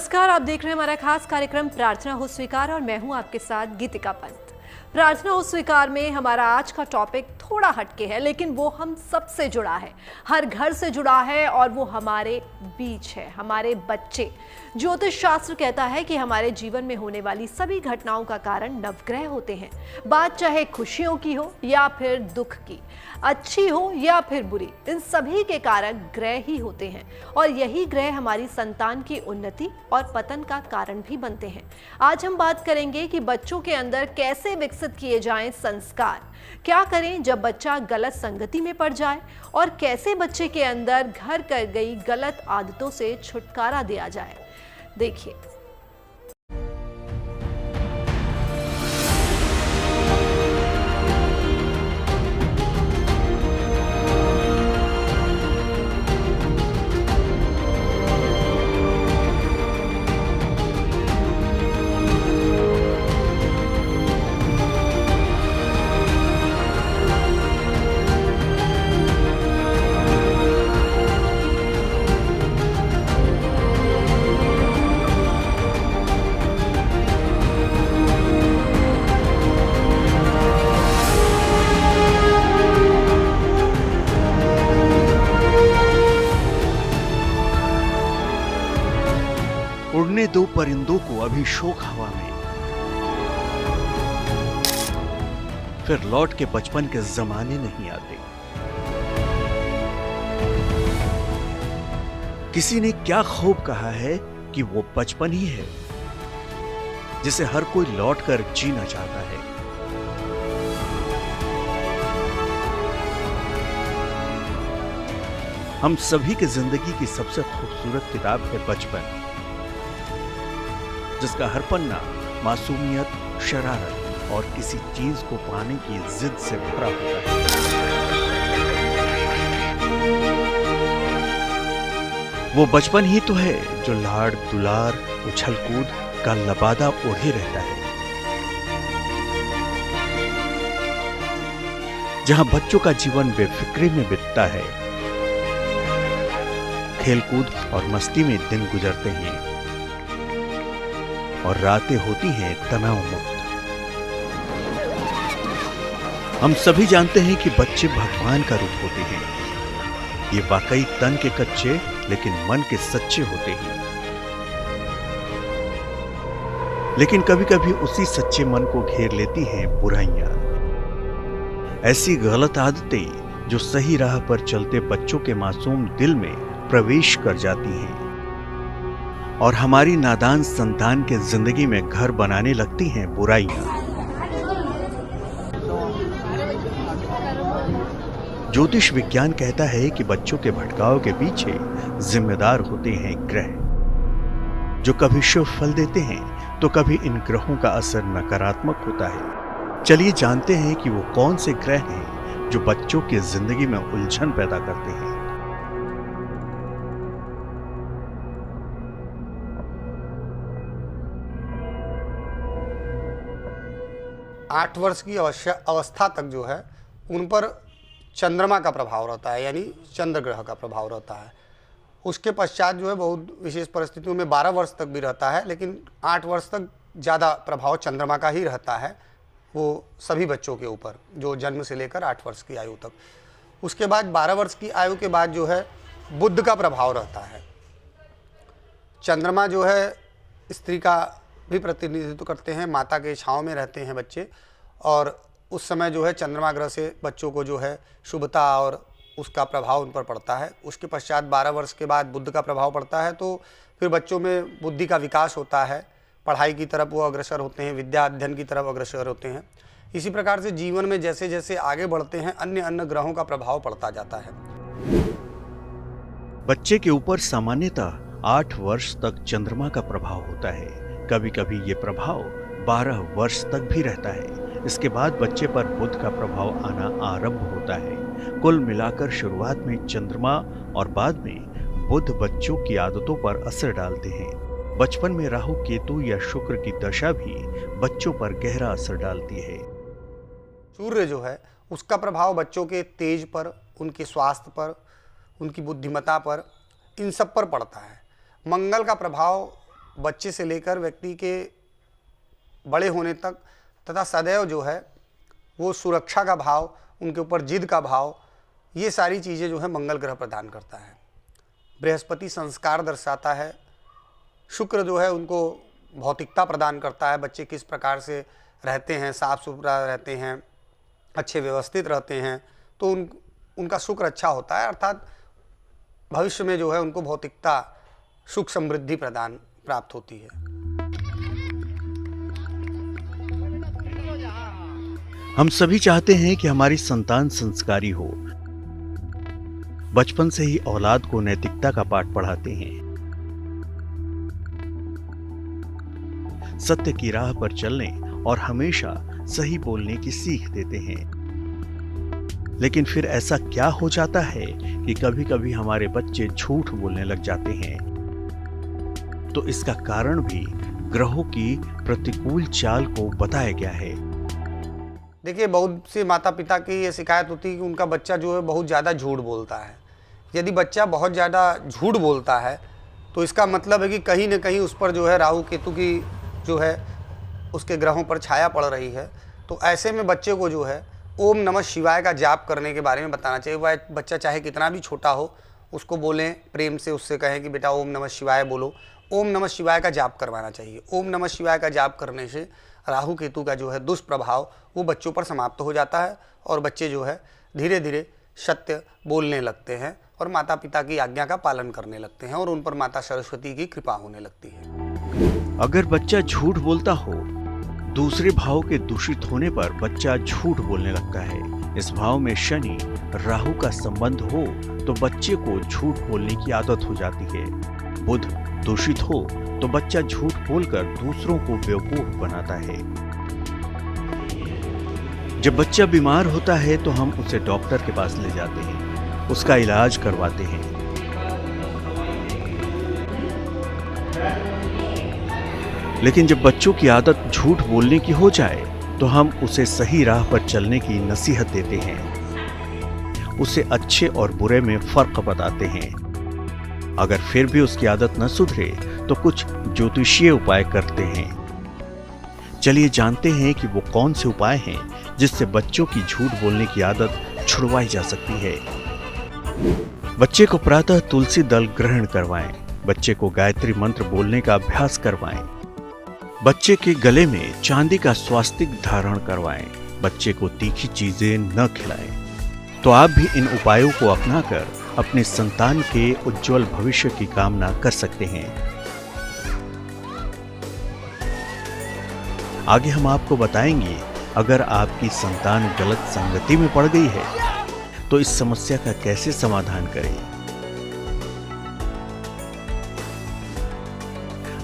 नमस्कार, आप देख रहे हैं हमारा खास कार्यक्रम प्रार्थना हो स्वीकार और मैं हूं आपके साथ गीतिका पंत। प्रार्थना हो स्वीकार में हमारा आज का टॉपिक थोड़ा हटके है, लेकिन वो हम सबसे जुड़ा है, हर घर से जुड़ा है और वो हमारे बीच है, हमारे बच्चे। ज्योतिष शास्त्र कहता है कि हमारे जीवन में होने वाली सभी घटनाओं का कारण नवग्रह होते हैं। बात चाहे खुशियों की हो या फिर दुख की, अच्छी हो या फिर बुरी, इन सभी के कारण ग्रह ही होते हैं और यही ग्रह हमारी संतान की उन्नति और पतन का कारण भी बनते हैं। आज हम बात करेंगे कि बच्चों के अंदर कैसे विकसित किए जाएं संस्कार, क्या करें जब बच्चा गलत संगति में पड़ जाए और कैसे बच्चे के अंदर घर कर गई गलत आदतों से छुटकारा दिया जाए। देखिए, उड़ने दो परिंदों को अभी शोक हवा में, फिर लौट के बचपन के जमाने नहीं आते। किसी ने क्या खूब कहा है कि वो बचपन ही है जिसे हर कोई लौट कर जीना चाहता है। हम सभी की जिंदगी की सबसे खूबसूरत किताब है बचपन, जिसका हर पन्ना मासूमियत, शरारत और किसी चीज को पाने की जिद से भरा होता है। वो बचपन ही तो है जो लाड़ दुलार उछल कूद का लबादा ओढ़े रहता है, जहां बच्चों का जीवन बेफिक्री में बीतता है, खेलकूद और मस्ती में दिन गुजरते हैं और रातें होती हैं तनाव मुक्त। हम सभी जानते हैं कि बच्चे भगवान का रूप होते हैं। ये वाकई तन के कच्चे लेकिन मन के सच्चे होते हैं। लेकिन कभी कभी उसी सच्चे मन को घेर लेती हैं बुराइयां, ऐसी गलत आदतें जो सही राह पर चलते बच्चों के मासूम दिल में प्रवेश कर जाती हैं और हमारी नादान संतान के जिंदगी में घर बनाने लगती हैं बुराइयां। ज्योतिष विज्ञान कहता है कि बच्चों के भटकाव के पीछे जिम्मेदार होते हैं ग्रह, जो कभी शुभ फल देते हैं तो कभी इन ग्रहों का असर नकारात्मक होता है। चलिए जानते हैं कि वो कौन से ग्रह हैं जो बच्चों की जिंदगी में उलझन पैदा करते हैं। 8 वर्ष की अवस्था तक जो है उन पर चंद्रमा का प्रभाव रहता है, यानी चंद्र ग्रह का प्रभाव रहता है। उसके पश्चात जो है बहुत विशेष परिस्थितियों में 12 वर्ष तक भी रहता है, लेकिन 8 वर्ष तक ज़्यादा प्रभाव चंद्रमा का ही रहता है, वो सभी बच्चों के ऊपर जो जन्म से लेकर 8 वर्ष की आयु तक। उसके बाद 12 वर्ष की आयु के बाद जो है बुध का प्रभाव रहता है। चंद्रमा जो है स्त्री का भी प्रतिनिधित्व करते हैं, माता के छांव में रहते हैं बच्चे, और उस समय जो है चंद्रमा ग्रह से बच्चों को जो है शुभता और उसका प्रभाव उन पर पड़ता है। उसके पश्चात 12 वर्ष के बाद बुध का प्रभाव पड़ता है, तो फिर बच्चों में बुद्धि का विकास होता है, पढ़ाई की तरफ वो अग्रसर होते हैं, विद्या अध्ययन की तरफ अग्रसर होते हैं। इसी प्रकार से जीवन में जैसे जैसे आगे बढ़ते हैं अन्य अन्य ग्रहों का प्रभाव पड़ता जाता है। बच्चे के ऊपर सामान्यतः 8 वर्ष तक चंद्रमा का प्रभाव होता है। कभी कभी ये प्रभाव 12 वर्ष तक भी रहता है। इसके बाद बच्चे पर बुध का प्रभाव आना आरंभ होता है। कुल मिलाकर शुरुआत में चंद्रमा और बाद में बुध बच्चों की आदतों पर असर डालते हैं। बचपन में राहु केतु या शुक्र की दशा भी बच्चों पर गहरा असर डालती है। सूर्य जो है उसका प्रभाव बच्चों के तेज पर, उनके स्वास्थ्य पर, उनकी बुद्धिमत्ता पर, इन सब पर पड़ता है। मंगल का प्रभाव बच्चे से लेकर व्यक्ति के बड़े होने तक तथा सदैव जो है वो सुरक्षा का भाव, उनके ऊपर जिद का भाव, ये सारी चीज़ें जो है मंगल ग्रह प्रदान करता है। बृहस्पति संस्कार दर्शाता है, शुक्र जो है उनको भौतिकता प्रदान करता है, बच्चे किस प्रकार से रहते हैं, साफ सुथरा रहते हैं, अच्छे व्यवस्थित रहते हैं, तो उनका शुक्र अच्छा होता है, अर्थात भविष्य में जो है उनको भौतिकता, सुख समृद्धि प्रदान प्राप्त होती है। हम सभी चाहते हैं कि हमारी संतान संस्कारी हो। बचपन से ही औलाद को नैतिकता का पाठ पढ़ाते हैं, सत्य की राह पर चलने और हमेशा सही बोलने की सीख देते हैं। लेकिन फिर ऐसा क्या हो जाता है कि कभी कभी हमारे बच्चे झूठ बोलने लग जाते हैं। तो इसका कारण भी ग्रहों की प्रतिकूल चाल को बताया गया है। देखिए, बहुत से माता पिता की ये शिकायत होती है कि उनका बच्चा जो है बहुत ज़्यादा झूठ बोलता है। यदि बच्चा बहुत ज़्यादा झूठ बोलता है तो इसका मतलब है कि कहीं न कहीं उस पर जो है राहु केतु की जो है उसके ग्रहों पर छाया पड़ रही है। तो ऐसे में बच्चे को जो है ओम नमः शिवाय का जाप करने के बारे में बताना चाहिए। वह बच्चा चाहे कितना भी छोटा हो, उसको बोलें, प्रेम से उससे कहें कि बेटा ओम नमः शिवाय बोलो, ओम नमः शिवाय का जाप करवाना चाहिए। ओम नमः शिवाय का जाप करने से राहु केतु का जो है दुष्प्रभाव वो बच्चों पर समाप्त हो जाता है और बच्चे जो है धीरे धीरे सत्य बोलने लगते हैं और माता पिता की आज्ञा का पालन करने लगते हैं और उन पर माता सरस्वती की कृपा होने लगती है। अगर बच्चा झूठ बोलता हो, दूसरे भाव के दूषित होने पर बच्चा झूठ बोलने लगता है। इस भाव में शनि राहु का संबंध हो तो बच्चे को झूठ बोलने की आदत हो जाती है। बुध दूषित हो तो बच्चा झूठ बोलकर दूसरों को बेवकूफ बनाता है। जब बच्चा बीमार होता है तो हम उसे डॉक्टर के पास ले जाते हैं, उसका इलाज करवाते हैं। लेकिन जब बच्चों की आदत झूठ बोलने की हो जाए तो हम उसे सही राह पर चलने की नसीहत देते हैं, उसे अच्छे और बुरे में फर्क बताते हैं। अगर फिर भी उसकी आदत न सुधरे तो कुछ ज्योतिषीय उपाय करते हैं। चलिए जानते हैं कि वो कौन से उपाय हैं जिससे बच्चों की झूठ बोलने की आदत छुड़वाई जा सकती है। बच्चे को प्रातः तुलसी दल ग्रहण करवाएं, बच्चे को गायत्री मंत्र बोलने का अभ्यास करवाएं, बच्चे के गले में चांदी का स्वास्तिक धारण करवाएं, बच्चे को तीखी चीजें न खिलाएं। तो आप भी इन उपायों को अपनाकर अपने संतान के उज्जवल भविष्य की कामना कर सकते हैं। आगे हम आपको बताएंगे, अगर आपकी संतान गलत संगति में पड़ गई है तो इस समस्या का कैसे समाधान करें।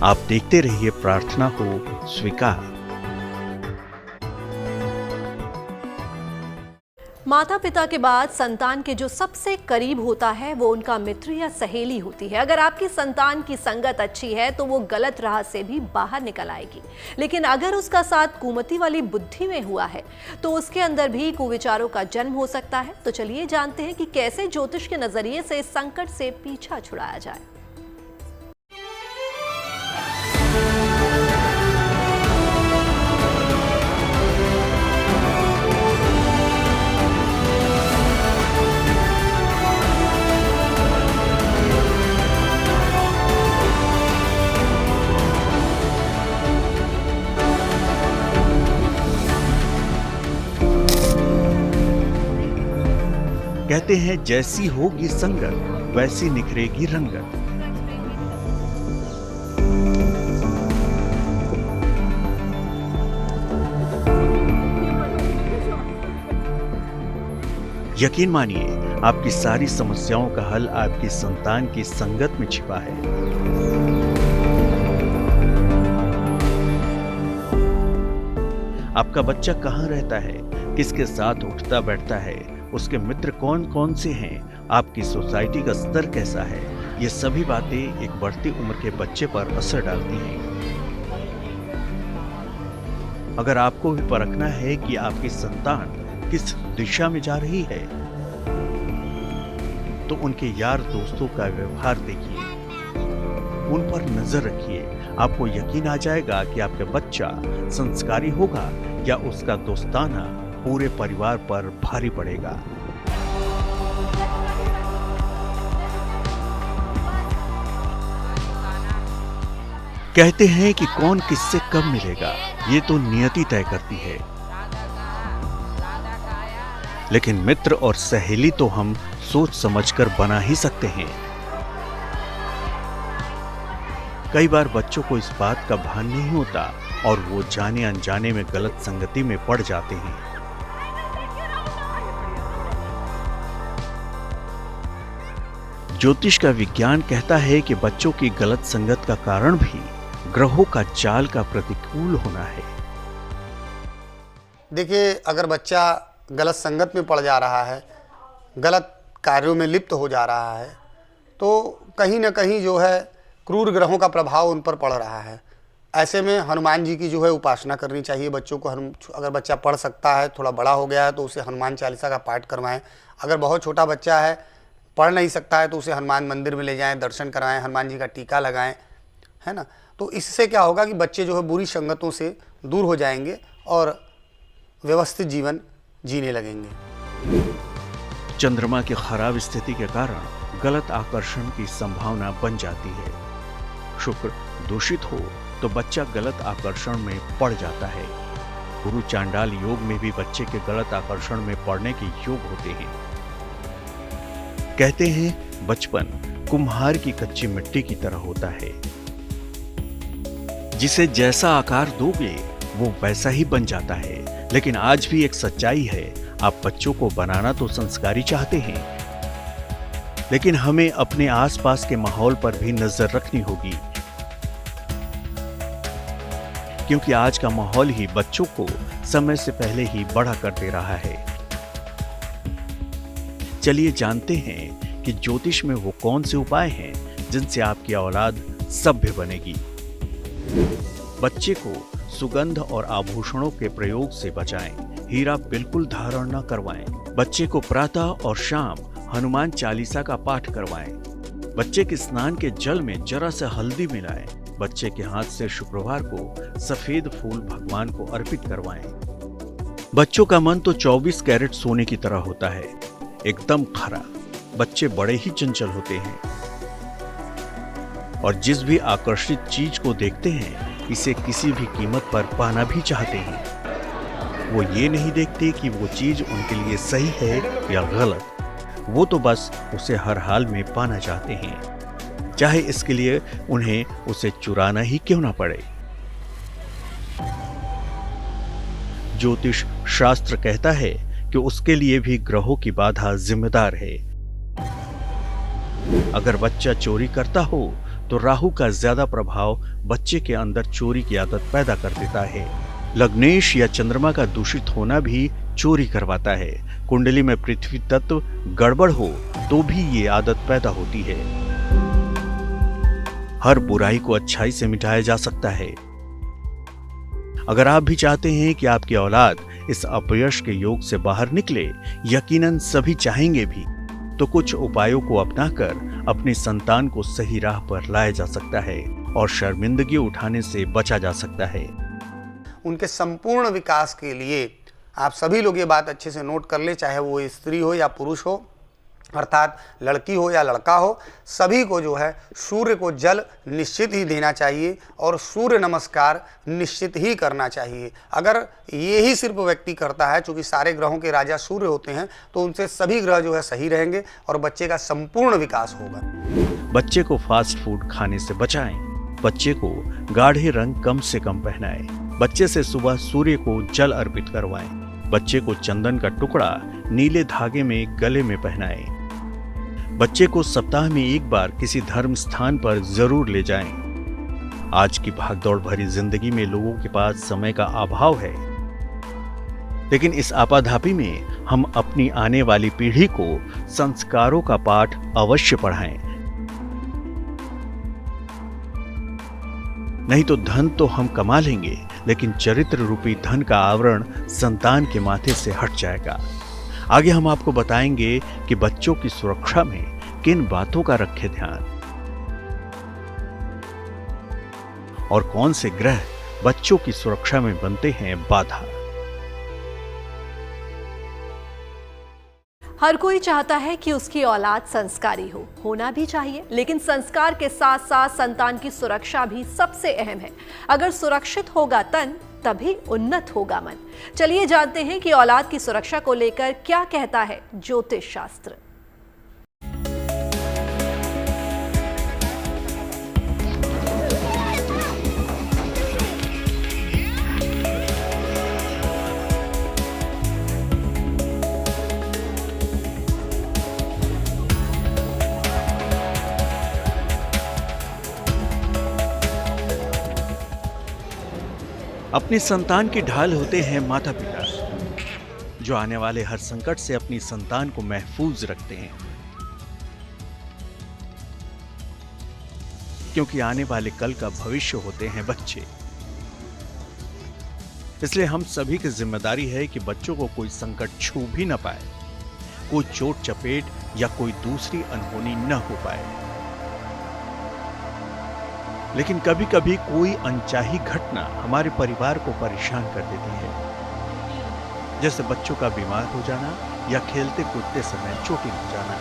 आप देखते रहिए प्रार्थना हो स्वीकार। माता पिता के बाद संतान के जो सबसे करीब होता है वो उनका मित्र या सहेली होती है। अगर आपकी संतान की संगत अच्छी है तो वो गलत राह से भी बाहर निकल आएगी, लेकिन अगर उसका साथ कुमति वाली बुद्धि में हुआ है तो उसके अंदर भी कुविचारों का जन्म हो सकता है। तो चलिए जानते हैं कि कैसे ज्योतिष के नजरिए से इस संकट से पीछा छुड़ाया जाए। कहते हैं जैसी होगी संगत वैसी निखरेगी रंगत। यकीन मानिए, आपकी सारी समस्याओं का हल आपकी संतान की संगत में छिपा है। आपका बच्चा कहाँ रहता है, किसके साथ उठता बैठता है, उसके मित्र कौन कौन से हैं, आपकी सोसाइटी का स्तर कैसा है, ये सभी बातें एक बढ़ती उम्र के बच्चे पर असर डालती हैं। अगर आपको भी परखना है कि आपकी संतान किस दिशा में जा रही है तो उनके यार दोस्तों का व्यवहार देखिए, उन पर नजर रखिए। आपको यकीन आ जाएगा कि आपका बच्चा संस्कारी होगा या उसका दोस्ताना पूरे परिवार पर भारी पड़ेगा। कहते हैं कि कौन किससे कब मिलेगा, ये तो नियति तय करती है, लेकिन मित्र और सहेली तो हम सोच समझकर बना ही सकते हैं। कई बार बच्चों को इस बात का भान नहीं होता और वो जाने अनजाने में गलत संगति में पड़ जाते हैं। ज्योतिष का विज्ञान कहता है कि बच्चों की गलत संगत का कारण भी ग्रहों का चाल का प्रतिकूल होना है। देखिए, अगर बच्चा गलत संगत में पड़ जा रहा है, गलत कार्यों में लिप्त हो जा रहा है, तो कहीं ना कहीं जो है क्रूर ग्रहों का प्रभाव उन पर पड़ रहा है। ऐसे में हनुमान जी की जो है उपासना करनी चाहिए बच्चों को। अगर बच्चा पढ़ सकता है, थोड़ा बड़ा हो गया है, तो उसे हनुमान चालीसा का पाठ करवाएं। अगर बहुत छोटा बच्चा है, पढ़ नहीं सकता है, तो उसे हनुमान मंदिर में ले जाएं, दर्शन कराएं, हनुमान जी का टीका लगाएं, है ना। तो इससे क्या होगा कि बच्चे जो है बुरी संगतों से दूर हो जाएंगे और व्यवस्थित जीवन जीने लगेंगे। चंद्रमा की खराब स्थिति के कारण गलत आकर्षण की संभावना बन जाती है। शुक्र दूषित हो तो बच्चा गलत आकर्षण में पड़ जाता है। गुरु चांडाल योग में भी बच्चे के गलत आकर्षण में पड़ने के योग होते हैं। कहते हैं बचपन कुम्हार की कच्ची मिट्टी की तरह होता है, जिसे जैसा आकार दोगे वो वैसा ही बन जाता है। लेकिन आज भी एक सच्चाई है, आप बच्चों को बनाना तो संस्कारी चाहते हैं, लेकिन हमें अपने आसपास के माहौल पर भी नजर रखनी होगी, क्योंकि आज का माहौल ही बच्चों को समय से पहले ही बड़ा कर दे रहा है। चलिए जानते हैं कि ज्योतिष में वो कौन से उपाय हैं जिनसे आपकी औलाद सभ्य बनेगी। बच्चे को सुगंध और आभूषणों के प्रयोग से बचाएं। हीरा बिल्कुल धारण न करवाएं। बच्चे को प्रातः और शाम हनुमान चालीसा का पाठ करवाएं। बच्चे के स्नान के जल में जरा सा हल्दी मिलाएं। बच्चे के हाथ से शुक्रवार को सफेद फूल भगवान को अर्पित करवाएं। बच्चों का मन तो 24 कैरेट सोने की तरह होता है, एकदम खरा। बच्चे बड़े ही चंचल होते हैं और जिस भी आकर्षित चीज को देखते हैं इसे किसी भी कीमत पर पाना भी चाहते हैं। वो ये नहीं देखते कि वो चीज उनके लिए सही है या गलत, वो तो बस उसे हर हाल में पाना चाहते हैं, चाहे इसके लिए उन्हें उसे चुराना ही क्यों ना पड़े। ज्योतिष शास्त्र कहता है कि उसके लिए भी ग्रहों की बाधा जिम्मेदार है। अगर बच्चा चोरी करता हो तो राहु का ज्यादा प्रभाव बच्चे के अंदर चोरी की आदत पैदा कर देता है। लग्नेश या चंद्रमा का दूषित होना भी चोरी करवाता है। कुंडली में पृथ्वी तत्व गड़बड़ हो तो भी ये आदत पैदा होती है। हर बुराई को अच्छाई से मिटाया जा सकता है। अगर आप भी चाहते हैं कि आपकी औलाद इस अपयश के योग से बाहर निकले, यकीनन सभी चाहेंगे भी, तो कुछ उपायों को अपनाकर अपनी संतान को सही राह पर लाया जा सकता है और शर्मिंदगी उठाने से बचा जा सकता है। उनके संपूर्ण विकास के लिए आप सभी लोग ये बात अच्छे से नोट कर ले, चाहे वो स्त्री हो या पुरुष हो, अर्थात लड़की हो या लड़का हो, सभी को जो है सूर्य को जल निश्चित ही देना चाहिए और सूर्य नमस्कार निश्चित ही करना चाहिए। अगर ये ही सिर्फ व्यक्ति करता है, चूंकि सारे ग्रहों के राजा सूर्य होते हैं, तो उनसे सभी ग्रह जो है सही रहेंगे और बच्चे का संपूर्ण विकास होगा। बच्चे को फास्ट फूड खाने से बचाएं। बच्चे को गाढ़े रंग कम से कम पहनाएं। बच्चे से सुबह सूर्य को जल अर्पित करवाएं। बच्चे को चंदन का टुकड़ा नीले धागे में गले में पहनाएं। बच्चे को सप्ताह में एक बार किसी धर्म स्थान पर जरूर ले जाएं। आज की भागदौड़ भरी जिंदगी में लोगों के पास समय का अभाव है, लेकिन इस आपाधापी में हम अपनी आने वाली पीढ़ी को संस्कारों का पाठ अवश्य पढ़ाएं। नहीं तो धन तो हम कमा लेंगे, लेकिन चरित्र रूपी धन का आवरण संतान के माथे से हट जाएगा। आगे हम आपको बताएंगे कि बच्चों की सुरक्षा में किन बातों का रखें ध्यान। और कौन से ग्रह बच्चों की सुरक्षा में बनते हैं बाधा। हर कोई चाहता है कि उसकी औलाद संस्कारी हो, होना भी चाहिए, लेकिन संस्कार के साथ साथ संतान की सुरक्षा भी सबसे अहम है। अगर सुरक्षित होगा तन, तभी उन्नत होगा मन। चलिए जानते हैं कि औलाद की सुरक्षा को लेकर क्या कहता है ज्योतिष शास्त्र। अपनी संतान की ढाल होते हैं माता पिता, जो आने वाले हर संकट से अपनी संतान को महफूज रखते हैं, क्योंकि आने वाले कल का भविष्य होते हैं बच्चे। इसलिए हम सभी की जिम्मेदारी है कि बच्चों को कोई संकट छू भी न पाए, कोई चोट चपेट या कोई दूसरी अनहोनी न हो पाए। लेकिन कभी कभी कोई अनचाही घटना हमारे परिवार को परेशान कर देती है, जैसे बच्चों का बीमार हो जाना या खेलते कूदते समय चोटिल हो जाना।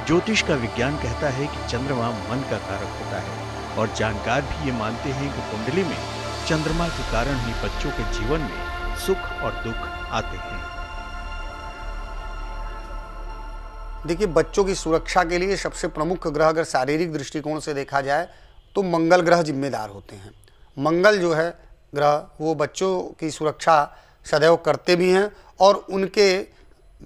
ज्योतिष का विज्ञान कहता है कि चंद्रमा मन का कारक होता है, और जानकार भी ये मानते हैं कि कुंडली में चंद्रमा के कारण ही बच्चों के जीवन में सुख और दुख आते हैं। देखिए, बच्चों की सुरक्षा के लिए सबसे प्रमुख ग्रह अगर शारीरिक दृष्टिकोण से देखा जाए तो मंगल ग्रह जिम्मेदार होते हैं। मंगल जो है ग्रह, वो बच्चों की सुरक्षा सदैव करते भी हैं, और उनके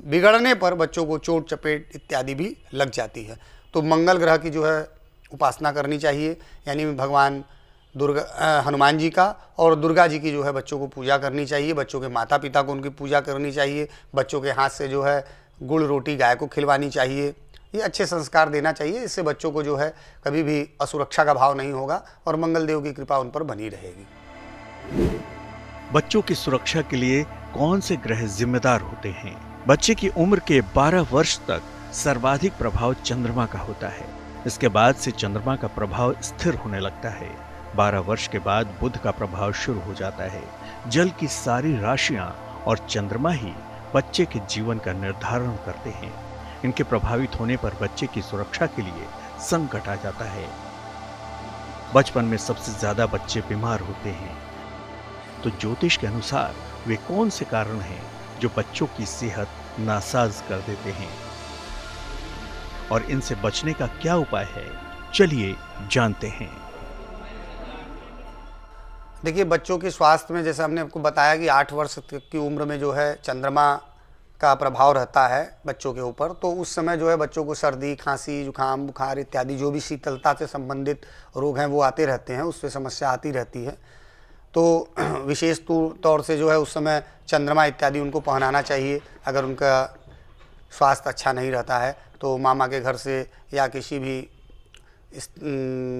बिगड़ने पर बच्चों को चोट चपेट इत्यादि भी लग जाती है। तो मंगल ग्रह की जो है उपासना करनी चाहिए, यानी भगवान हनुमान जी का और दुर्गा जी की जो है बच्चों को पूजा करनी चाहिए। बच्चों के माता पिता को उनकी पूजा करनी चाहिए। बच्चों के हाथ से जो है गुड़ रोटी गाय को खिलवानी चाहिए। ये अच्छे संस्कार देना चाहिए। इससे बच्चों को जो है कभी भी असुरक्षा का भाव नहीं होगा और मंगल देव की कृपा उन पर बनी रहेगी। बच्चों की सुरक्षा के लिए कौन से ग्रह जिम्मेदार होते हैं? बच्चे की उम्र के 12 वर्ष तक सर्वाधिक प्रभाव चंद्रमा का होता है। इसके बाद से चंद्रमा का प्रभाव स्थिर होने लगता है। 12 वर्ष के बाद बुध का प्रभाव शुरू हो जाता है। जल की सारी राशियां और चंद्रमा ही बच्चे के जीवन का निर्धारण करते हैं। इनके प्रभावित होने पर बच्चे की सुरक्षा के लिए संकट आ जाता है। बचपन में सबसे ज्यादा बच्चे बीमार होते हैं। तो ज्योतिष के अनुसार वे कौन से कारण हैं जो बच्चों की सेहत नासाज कर देते हैं, और इनसे बचने का क्या उपाय है? चलिए जानते हैं। देखिए, बच्चों के स्वास्थ्य में जैसे हमने आपको बताया कि 8 वर्ष की उम्र में जो है चंद्रमा का प्रभाव रहता है बच्चों के ऊपर, तो उस समय जो है बच्चों को सर्दी, खांसी, जुकाम, बुखार इत्यादि जो भी शीतलता से संबंधित रोग हैं वो आते रहते हैं, उससे समस्या आती रहती है। तो विशेष तौर से जो है उस समय चंद्रमा इत्यादि उनको पहनाना चाहिए। अगर उनका स्वास्थ्य अच्छा नहीं रहता है तो मामा के घर से या किसी भी इस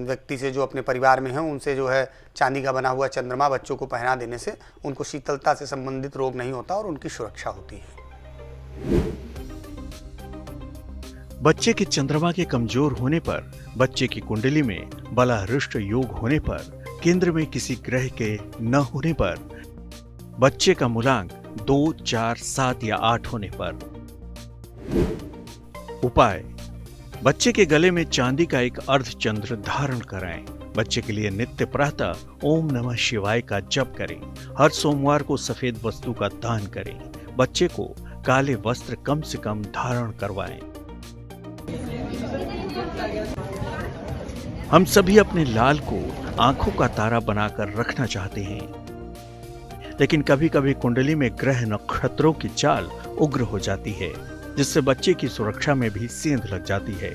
व्यक्ति से जो अपने परिवार में हैं उनसे जो है चांदी का बना हुआ चंद्रमा बच्चों को पहना देने से उनको शीतलता से संबंधित रोग नहीं होता और उनकी सुरक्षा होती है। बच्चे के चंद्रमा के कमजोर होने पर, बच्चे की कुंडली में बलाहृष्ट योग होने पर, केंद्र में किसी ग्रह के न होने पर, बच्चे का मूलांक 2, 4, 7 या 8 होने पर। उपाय: बच्चे के गले में चांदी का एक अर्धचंद्र धारण कराएं। बच्चे के लिए नित्य प्रातः ओम नमः शिवाय का जप करें। हर सोमवार को सफेद वस्तु का दान करें। बच्चे को काले वस्त्र कम से कम धारण करवाएं। हम सभी अपने लाल को आंखों का तारा बनाकर रखना चाहते हैं, लेकिन कभी कभी कुंडली में ग्रह नक्षत्रों की चाल उग्र हो जाती है, जिससे बच्चे की सुरक्षा में भी सेंध लग जाती है।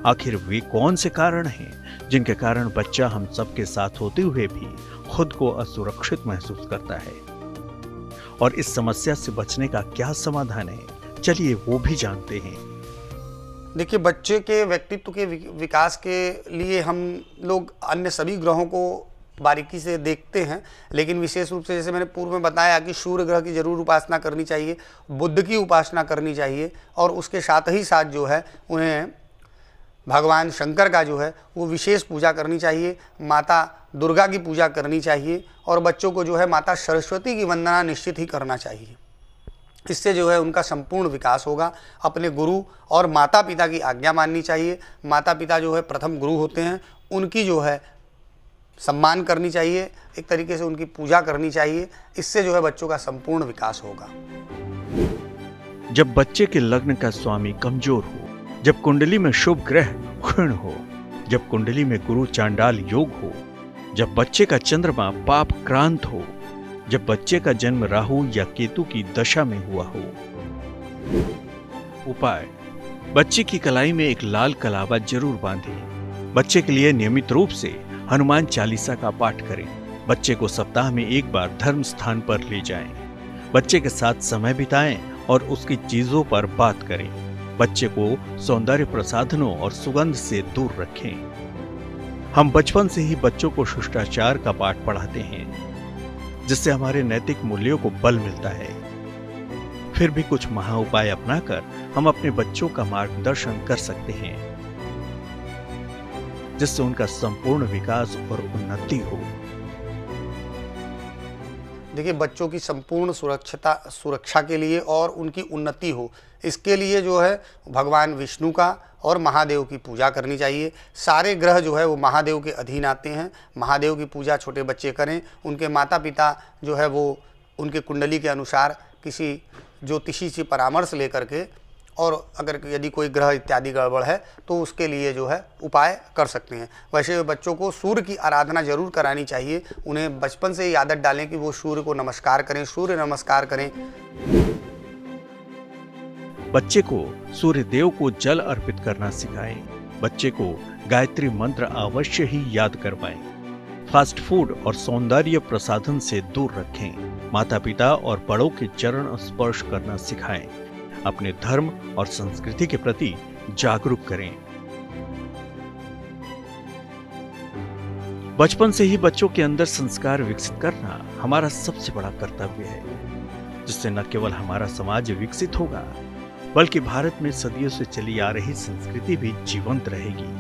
आखिर वे कौन से कारण हैं जिनके कारण बच्चा हम सबके साथ होते हुए भी खुद को असुरक्षित महसूस करता है, और इस समस्या से बचने का क्या समाधान है? चलिए वो भी जानते हैं। देखिए, बच्चे के व्यक्तित्व के विकास के लिए हम लोग अन्य सभी ग्रहों को बारीकी से देखते हैं, लेकिन विशेष रूप से जैसे मैंने पूर्व में बताया कि सूर्य ग्रह की जरूर उपासना करनी चाहिए, बुध की उपासना करनी चाहिए, और उसके साथ ही साथ जो है उन्हें भगवान शंकर का जो है वो विशेष पूजा करनी चाहिए, माता दुर्गा की पूजा करनी चाहिए और बच्चों को जो है माता सरस्वती की वंदना निश्चित ही करना चाहिए। इससे जो है उनका संपूर्ण विकास होगा। अपने गुरु और माता पिता की आज्ञा माननी चाहिए। माता पिता जो है प्रथम गुरु होते हैं, उनकी जो है सम्मान करनी चाहिए, एक तरीके से उनकी पूजा करनी चाहिए। इससे जो है बच्चों का संपूर्ण विकास होगा। जब बच्चे के लग्न का स्वामी कमजोर हो, जब कुंडली में शुभ ग्रह क्षीण हो, जब कुंडली में गुरु चांडाल योग हो, जब बच्चे का चंद्रमा पाप क्रांत हो, जब बच्चे का जन्म राहु या केतु की दशा में हुआ हो। उपाय: बच्चे की कलाई में एक लाल कलावा जरूर बांधें। बच्चे के लिए नियमित रूप से हनुमान चालीसा का पाठ करें। बच्चे को सप्ताह में एक बार धर्म स्थान पर ले जाएं। बच्चे के साथ समय बिताएं और उसकी चीजों पर बात करें। बच्चे को सौंदर्य प्रसाधनों और सुगंध से दूर रखें। हम बचपन से ही बच्चों को शिष्टाचार का पाठ पढ़ाते हैं, जिससे हमारे नैतिक मूल्यों को बल मिलता है। फिर भी कुछ महा उपाय अपनाकर हम अपने बच्चों का मार्गदर्शन कर सकते हैं, जिससे उनका संपूर्ण विकास और उन्नति हो। देखिए, बच्चों की संपूर्ण सुरक्षा के लिए और उनकी उन्नति हो, इसके लिए जो है भगवान विष्णु का और महादेव की पूजा करनी चाहिए। सारे ग्रह जो है वो महादेव के अधीन आते हैं। महादेव की पूजा छोटे बच्चे करें। उनके माता पिता जो है वो उनके कुंडली के अनुसार किसी ज्योतिषी से परामर्श लेकर के, और अगर यदि कोई ग्रह इत्यादि गड़बड़ है तो उसके लिए जो है उपाय कर सकते हैं। वैसे बच्चों को सूर्य की आराधना जरूर करानी चाहिए। उन्हें बचपन से ही आदत डालें कि वो सूर्य को नमस्कार करें, सूर्य नमस्कार करें। बच्चे को सूर्य देव को जल अर्पित करना सिखाएं। बच्चे को गायत्री मंत्र अवश्य ही याद करवाएं। फास्ट फूड और सौंदर्य प्रसाधन से दूर रखें। माता पिता और बड़ों के चरण स्पर्श करना सिखाएं। अपने धर्म और संस्कृति के प्रति जागरूक करें। बचपन से ही बच्चों के अंदर संस्कार विकसित करना हमारा सबसे बड़ा कर्तव्य है, जिससे न केवल हमारा समाज विकसित होगा, बल्कि भारत में सदियों से चली आ रही संस्कृति भी जीवंत रहेगी।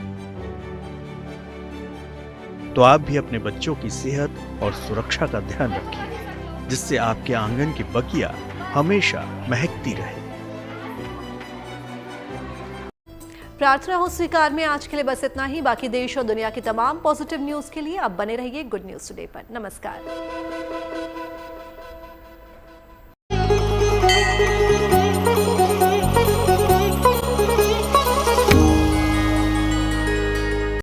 तो आप भी अपने बच्चों की सेहत और सुरक्षा का ध्यान रखिए, जिससे आपके आंगन की बगिया हमेशा महकती रहे। प्रार्थना हो स्वीकार में आज के लिए बस इतना ही। बाकी देश और दुनिया की तमाम पॉजिटिव न्यूज के लिए आप बने रहिए गुड न्यूज टुडे पर। नमस्कार।